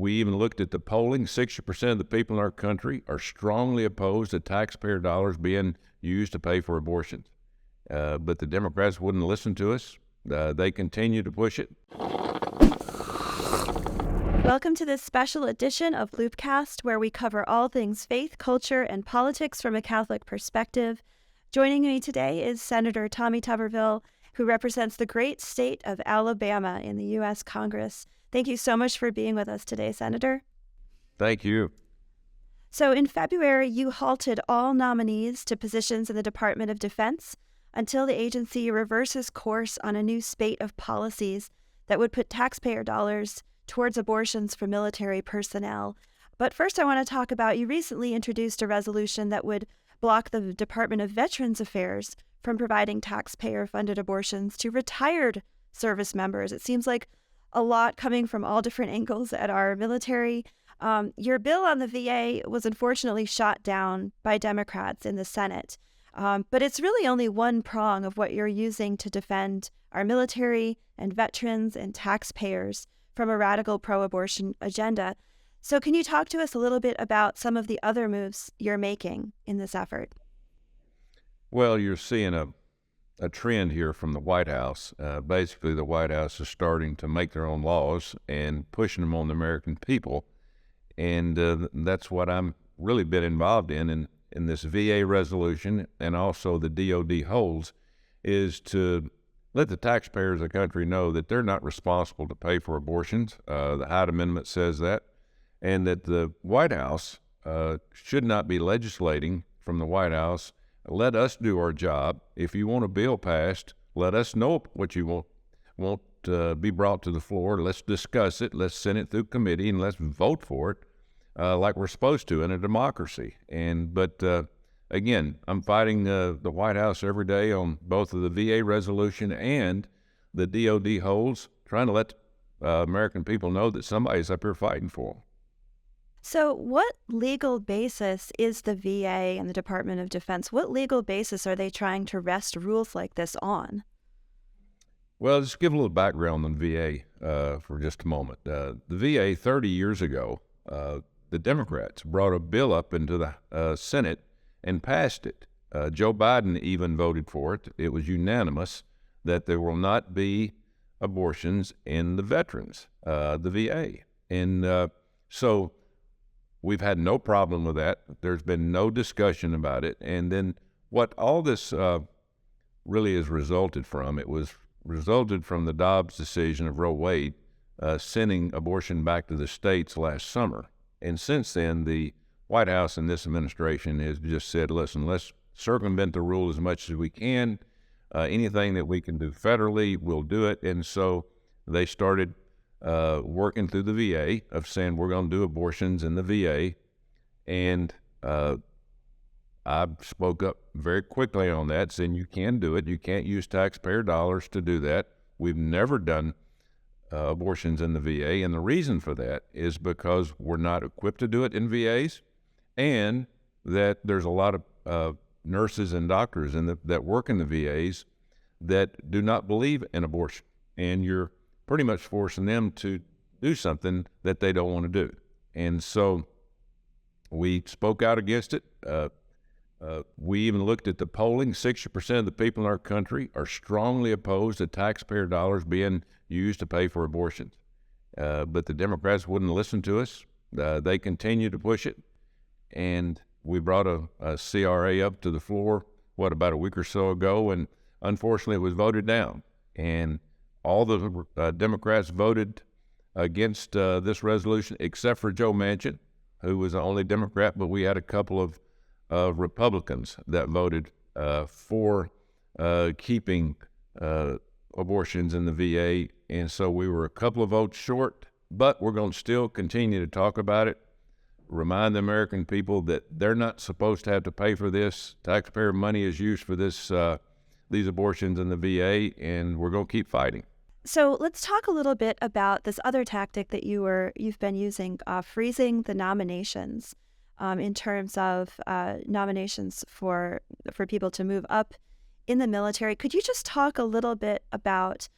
We even looked at the polling. 60% of the people in our country are strongly opposed to taxpayer dollars being used to pay for abortions. But the Democrats wouldn't listen to us. They continue to push it. Welcome to this special edition of LOOPcast, where we cover all things faith, culture, and politics from a Catholic perspective. Joining me today is Senator Tommy Tuberville, who represents the great state of Alabama in the U.S. Congress. Thank you so much for being with us today, Senator. Thank you. So in February, you halted all nominees to positions in the Department of Defense until the agency reverses course on a new spate of policies that would put taxpayer dollars towards abortions for military personnel. But first, I want to talk about, you recently introduced a resolution that would block the Department of Veterans Affairs from providing taxpayer-funded abortions to retired service members. It seems like a lot coming from all different angles at our military. Your bill on the VA was unfortunately shot down by Democrats in the Senate. But it's really only one prong of what you're using to defend our military and veterans and taxpayers from a radical pro-abortion agenda. So can you talk to us a little bit about some of the other moves you're making in this effort? Well, you're seeing a trend here from the White House. Basically, the White House is starting to make their own laws and pushing them on the American people. And that's what I'm really been involved in this VA resolution, and also the DoD holds, is to let the taxpayers of the country know that they're not responsible to pay for abortions. The Hyde Amendment says that, and that the White House should not be legislating from the White House. Let us do our job. If you want a bill passed, let us know what you want be brought to the floor. Let's discuss it. Let's send it through committee, and let's vote for it like we're supposed to in a democracy. But again, I'm fighting the White House every day on both of the VA resolution and the DoD holds, trying to let American people know that somebody's up here fighting for them. So what legal basis is the VA and the Department of Defense? What legal basis are they trying to wrest rules like this on? Well, just give a little background on VA for just a moment. The VA 30 years ago, the Democrats brought a bill up into the Senate and passed it. Joe Biden even voted for it. It was unanimous that there will not be abortions in the veterans, the VA. And so we've had no problem with that. There's been no discussion about it. And then what all this really has resulted from, it was resulted from the Dobbs decision of Roe Wade sending abortion back to the states last summer. And since then, the White House and this administration has just said, listen, let's circumvent the rule as much as we can. Anything that we can do federally, we'll do it. And so they started working through the VA of saying we're going to do abortions in the VA. And I spoke up very quickly on that, saying you can do it. You can't use taxpayer dollars to do that. We've never done abortions in the VA, and the reason for that is because we're not equipped to do it in VAs, and that there's a lot of nurses and doctors that work in the VAs that do not believe in abortion, and you're pretty much forcing them to do something that they don't want to do. And so we spoke out against it. We even looked at the polling. 60% of the people in our country are strongly opposed to taxpayer dollars being used to pay for abortions. But the Democrats wouldn't listen to us. They continue to push it. And we brought a CRA up to the floor, about a week or so ago, and unfortunately it was voted down. And all the Democrats voted against this resolution except for Joe Manchin, who was the only Democrat, but we had a couple of Republicans that voted for keeping abortions in the VA, and so we were a couple of votes short, but we're going to still continue to talk about it, remind the American people that they're not supposed to have to pay for this. Taxpayer money is used for this these abortions in the VA, and we're going to keep fighting. So let's talk a little bit about this other tactic that you've been using, freezing the nominations. In terms of nominations for people to move up in the military. Could you just talk a little bit about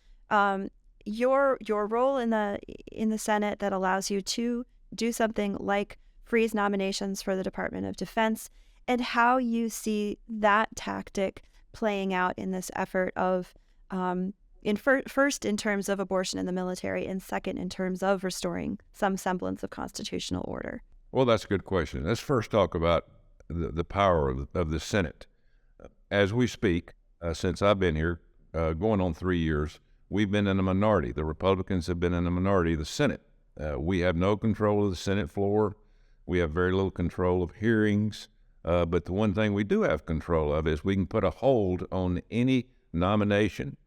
your role in the Senate that allows you to do something like freeze nominations for the Department of Defense, and how you see that tactic playing out in this effort of, first in terms of abortion in the military, and second in terms of restoring some semblance of constitutional order. Well, that's a good question. Let's first talk about the power of the Senate. As we speak, since I've been here, going on 3 years, we've been in a minority. The Republicans have been in a minority of the Senate. We have no control of the Senate floor. We have very little control of hearings. But the one thing we do have control of is we can put a hold on any nomination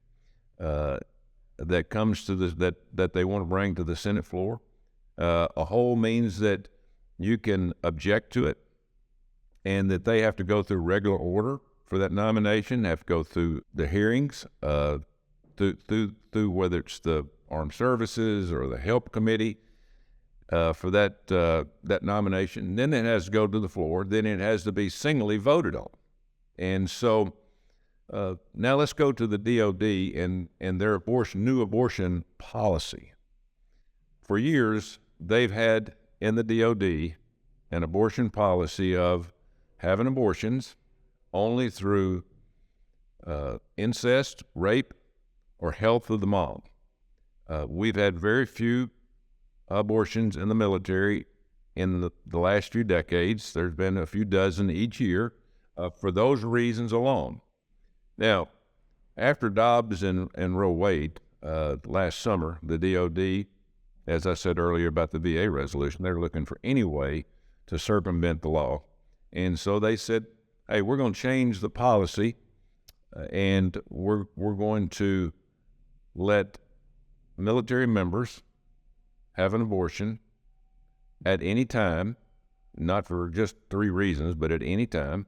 that comes to that they want to bring to the Senate floor. A hold means that you can object to it, and that they have to go through regular order for that nomination, have to go through the hearings, through whether it's the Armed Services or the Help Committee for that nomination. And then it has to go to the floor. Then it has to be singly voted on. And so now let's go to the DoD and their new abortion policy. For years, they've had in the DoD an abortion policy of having abortions only through incest, rape, or health of the mom. We've had very few abortions in the military in the last few decades. There's been a few dozen each year for those reasons alone. Now, after Dobbs and Roe Wade last summer, the DoD, as I said earlier about the VA resolution, they're looking for any way to circumvent the law. And so they said, hey, we're going to change the policy, and we're going to let military members have an abortion at any time, not for just 3 reasons, but at any time.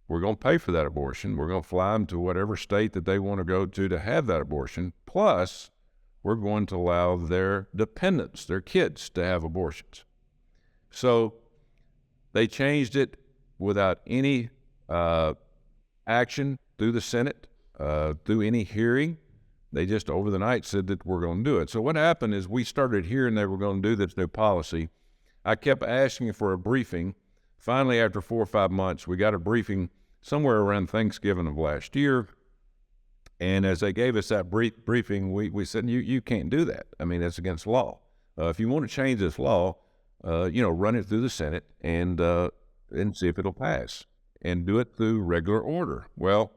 We're going to pay for that abortion. We're going to fly them to whatever state that they want to go to have that abortion. Plus, we're going to allow their dependents, their kids, to have abortions. So they changed it without any action through the Senate, through any hearing. They just over the night said that we're going to do it. So what happened is we started hearing they were going to do this new policy. I kept asking for a briefing. Finally, after 4 or 5 months, we got a briefing somewhere around Thanksgiving of last year. And as they gave us that briefing, we said, you can't do that. I mean, that's against law. If you want to change this law, run it through the Senate and see if it'll pass, and do it through regular order. Well,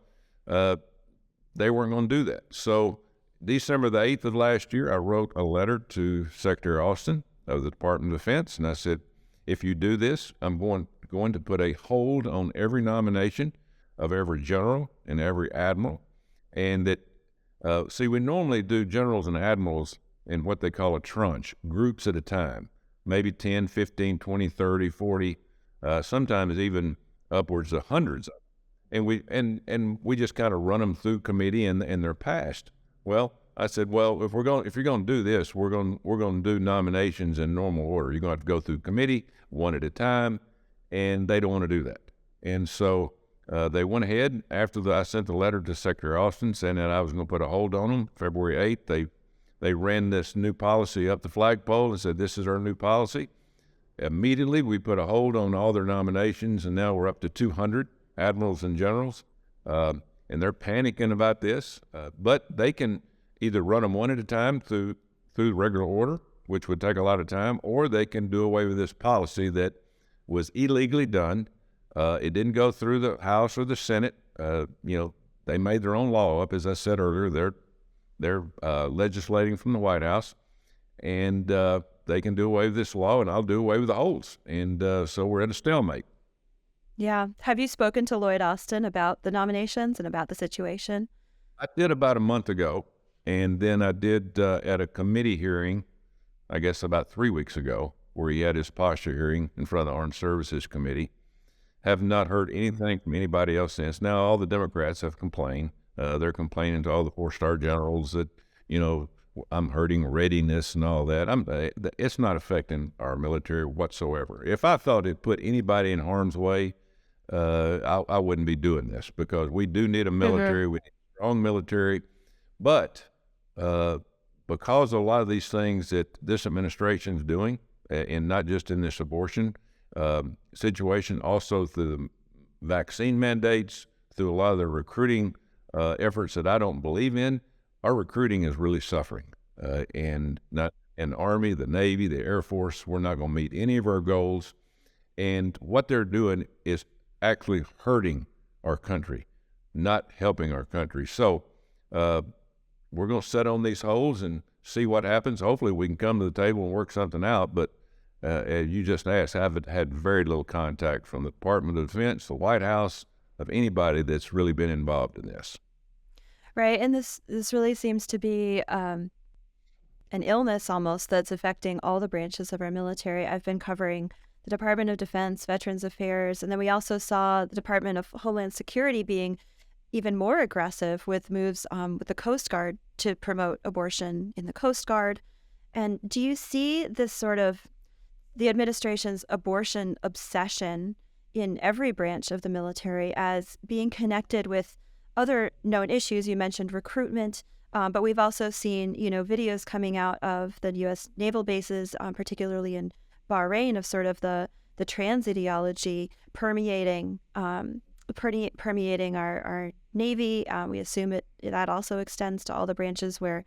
they weren't going to do that. So December the 8th of last year, I wrote a letter to Secretary Austin of the Department of Defense, and I said, if you do this, I'm going to put a hold on every nomination of every general and every admiral. And that, we normally do generals and admirals in what they call a tranche, groups at a time, maybe 10, 15, 20, 30, 40, sometimes even upwards of hundreds of them. And we just kind of run them through committee and they're passed. Well, I said, well, if you're going to do this, we're going to do nominations in normal order. You're going to have to go through committee one at a time, and they don't want to do that. And so they went ahead after I sent the letter to Secretary Austin saying that I was going to put a hold on them. February 8th, they ran this new policy up the flagpole and said, this is our new policy. Immediately, we put a hold on all their nominations, and now we're up to 200 admirals and generals, and they're panicking about this. But they can either run them one at a time through regular order, which would take a lot of time, or they can do away with this policy that was illegally done. It didn't go through the House or the Senate. They made their own law up, as I said earlier. They're legislating from the White House, and they can do away with this law, and I'll do away with the holds. And so we're at a stalemate. Yeah. Have you spoken to Lloyd Austin about the nominations and about the situation? I did about a month ago, and then I did at a committee hearing, I guess about 3 weeks ago, where he had his posture hearing in front of the Armed Services Committee. Have not heard anything from anybody else since. Now all the Democrats have complained. They're complaining to all the 4-star generals that, I'm hurting readiness and all that. It's not affecting our military whatsoever. If I thought it put anybody in harm's way, I wouldn't be doing this, because we do need a military. We need a strong military. But because of a lot of these things that this administration is doing, and not just in this abortion situation, also through the vaccine mandates, through a lot of the recruiting efforts that I don't believe in. Our recruiting is really suffering, and not in the Army, the Navy, the Air Force. We're not going to meet any of our goals, and what they're doing is actually hurting our country, not helping our country. So we're going to sit on these holes and see what happens. Hopefully we can come to the table and work something out, but as you just asked, I've had very little contact from the Department of Defense, the White House, of anybody that's really been involved in this. Right, and this really seems to be an illness almost that's affecting all the branches of our military. I've been covering the Department of Defense, Veterans Affairs, and then we also saw the Department of Homeland Security being even more aggressive with moves with the Coast Guard to promote abortion in the Coast Guard. And do you see this sort of the administration's abortion obsession in every branch of the military as being connected with other known issues? You mentioned recruitment, but we've also seen, videos coming out of the U.S. naval bases, particularly in Bahrain, of sort of the trans ideology permeating our Navy. We assume that also extends to all the branches where,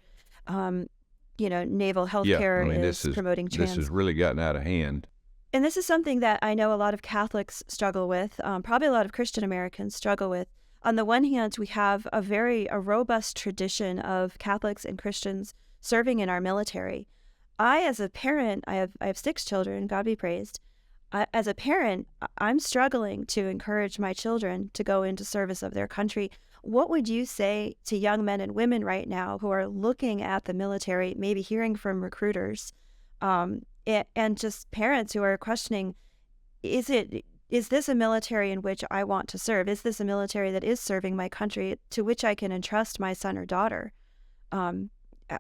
naval healthcare is promoting trans. This has really gotten out of hand. And this is something that I know a lot of Catholics struggle with, probably a lot of Christian Americans struggle with. On the one hand, we have a robust tradition of Catholics and Christians serving in our military. As a parent, I have 6 children, God be praised. As a parent, I'm struggling to encourage my children to go into service of their country. What would you say to young men and women right now who are looking at the military, maybe hearing from recruiters, and just parents who are questioning, is this a military in which I want to serve? Is this a military that is serving my country, to which I can entrust my son or daughter?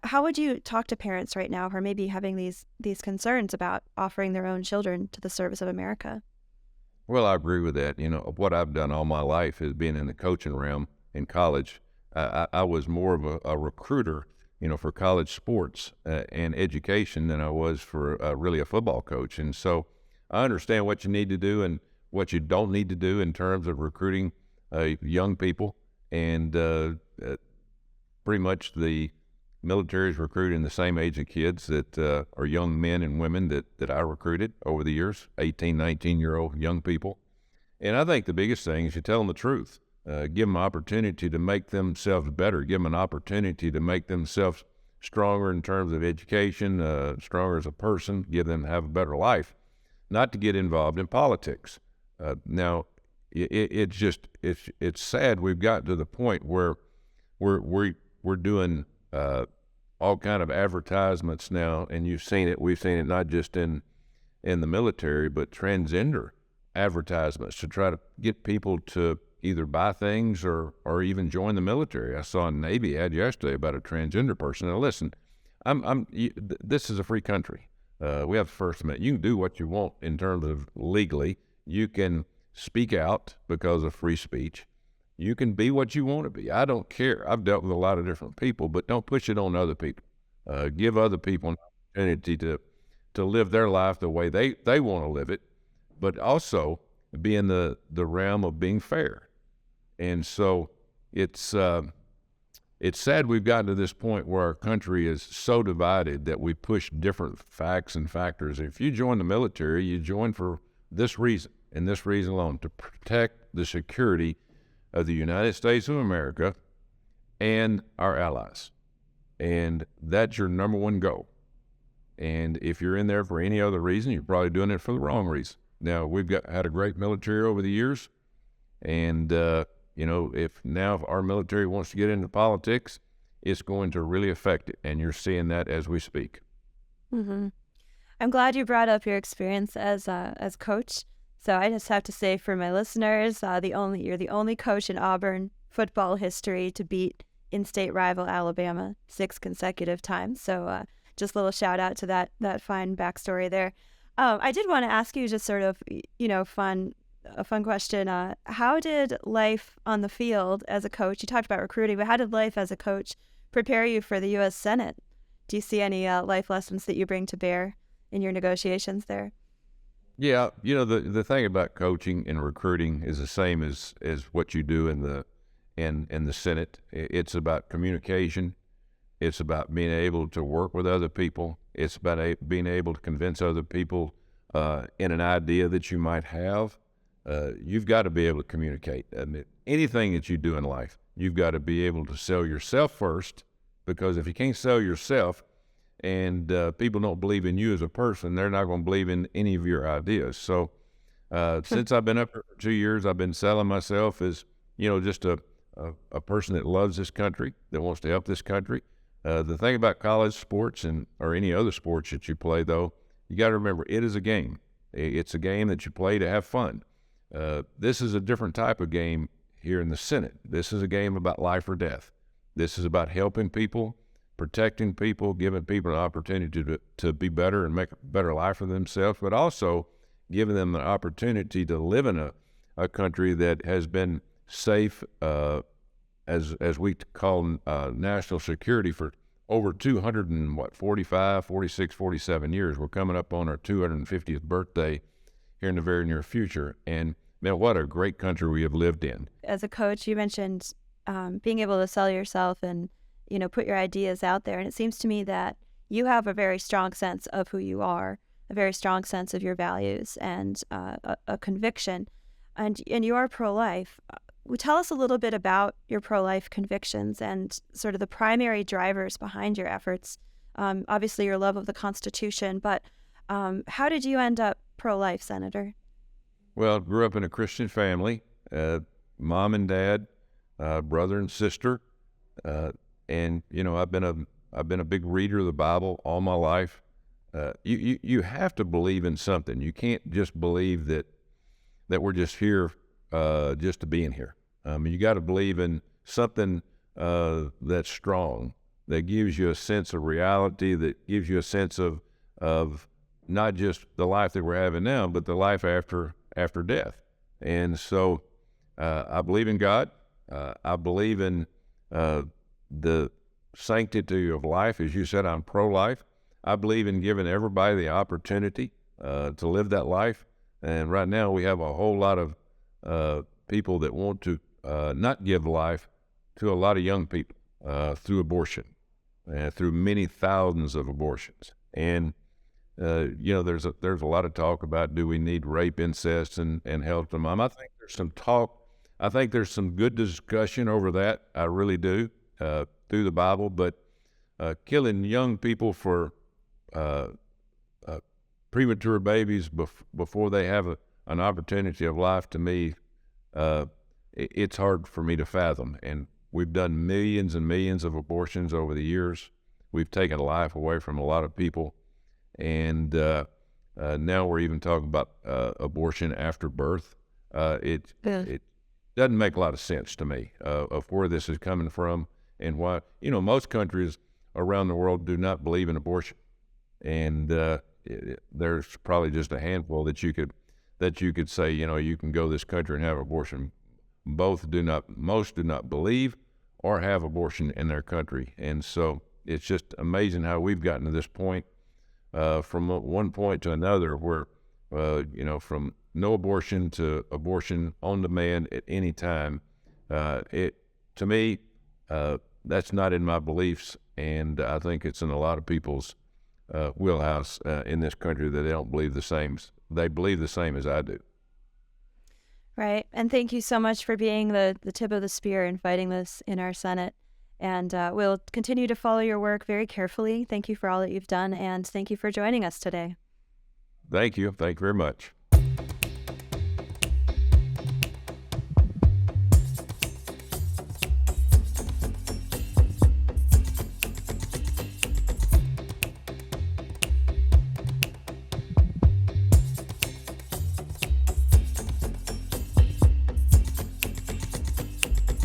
How would you talk to parents right now who are maybe having these concerns about offering their own children to the service of America? Well, I agree with that. What I've done all my life is being in the coaching realm in college. I was more of a recruiter, for college sports and education than I was for really a football coach. And so I understand what you need to do and what you don't need to do in terms of recruiting young people. And pretty much the military is recruiting the same age of kids that are young men and women that I recruited over the years, 18, 19-year-old young people. And I think the biggest thing is you tell them the truth. Give them an opportunity to make themselves better. Give them an opportunity to make themselves stronger in terms of education, stronger as a person, give them have a better life, not to get involved in politics. Now, it's sad we've gotten to the point where we're doing all kind of advertisements now, and you've seen it. We've seen it not just in the military, but transgender advertisements to try to get people to either buy things or even join the military. I saw a Navy ad yesterday about a transgender person. Now listen, this is a free country. We have the First Amendment. You can do what you want in terms of legally. You can speak out because of free speech. You can be what you want to be. I don't care. I've dealt with a lot of different people, but don't push it on other people. Give other people an opportunity to live their life the way they want to live it, but also be in the realm of being fair. And so it's sad we've gotten to this point where our country is so divided that we push different facts and factors. If you join the military, you join for this reason and this reason alone, to protect the security of the United States of America and our allies. And that's your number one goal. And if you're in there for any other reason, you're probably doing it for the wrong reason. Now, we've had a great military over the years, and if our military wants to get into politics, it's going to really affect it, and you're seeing that as we speak. Mm-hmm. I'm glad you brought up your experience as coach. So I just have to say for my listeners, you're the only coach in Auburn football history to beat in-state rival Alabama 6 consecutive times. So just a little shout out to that fine backstory there. I did want to ask you just sort of, a fun question. How did life on the field as a coach, you talked about recruiting, but how did life as a coach prepare you for the U.S. Senate? Do you see any life lessons that you bring to bear in your negotiations there? Yeah, the thing about coaching and recruiting is the same as what you do in the Senate. It's about communication. It's about being able to work with other people. It's about being able to convince other people in an idea that you might have. You've got to be able to communicate. I mean, anything that you do in life, you've got to be able to sell yourself first, because if you can't sell yourself and people don't believe in you as a person, they're not going to believe in any of your ideas. So since I've been up here for 2 years, I've been selling myself as, just a person that loves this country, that wants to help this country. The thing about college sports or any other sports that you play, though, you got to remember, it is a game. It's a game that you play to have fun. This is a different type of game here in the Senate. This is a game about life or death. This is about helping people, protecting people, giving people an opportunity to be better and make a better life for themselves, but also giving them an opportunity to live in a country that has been safe, as we call national security, for over 47 years. We're coming up on our 250th birthday here in the very near future. And man, what a great country we have lived in. As a coach, you mentioned being able to sell yourself and, put your ideas out there. And it seems to me that you have a very strong sense of who you are, a very strong sense of your values, and a conviction. And you are pro-life. Tell us a little bit about your pro-life convictions and sort of the primary drivers behind your efforts. Obviously, your love of the Constitution, but how did you end up pro-life, Senator? Well, grew up in a Christian family, mom and dad, brother and sister, and I've been a big reader of the Bible all my life. You have to believe in something. You can't just believe that we're just here just to be in here. You got to believe in something that's strong, that gives you a sense of reality, that gives you a sense of not just the life that we're having now, but the life after death. And so I believe in God. I believe in the sanctity of life. As you said, I'm pro-life. I believe in giving everybody the opportunity to live that life. And right now we have a whole lot of people that want to not give life to a lot of young people through abortion, through many thousands of abortions. And there's a lot of talk about, do we need rape, incest, and health to mom? I think there's some talk. I think there's some good discussion over that. I really do, through the Bible. But killing young people for premature babies before they have an opportunity of life, to me, it's hard for me to fathom. And we've done millions and millions of abortions over the years. We've taken life away from a lot of people. And now we're even talking about abortion after birth. It doesn't make a lot of sense to me of where this is coming from and why. Most countries around the world do not believe in abortion, and there's probably just a handful that you could say, you can go to this country and have abortion. Most do not believe or have abortion in their country, and so it's just amazing how we've gotten to this point. From one point to another, where from no abortion to abortion on demand at any time. To me, that's not in my beliefs, and I think it's in a lot of people's wheelhouse in this country, that they don't believe the same. They believe the same as I do. Right, and thank you so much for being the tip of the spear in fighting this in our Senate. And we'll continue to follow your work very carefully. Thank you for all that you've done, and thank you for joining us today. Thank you. Thank you very much.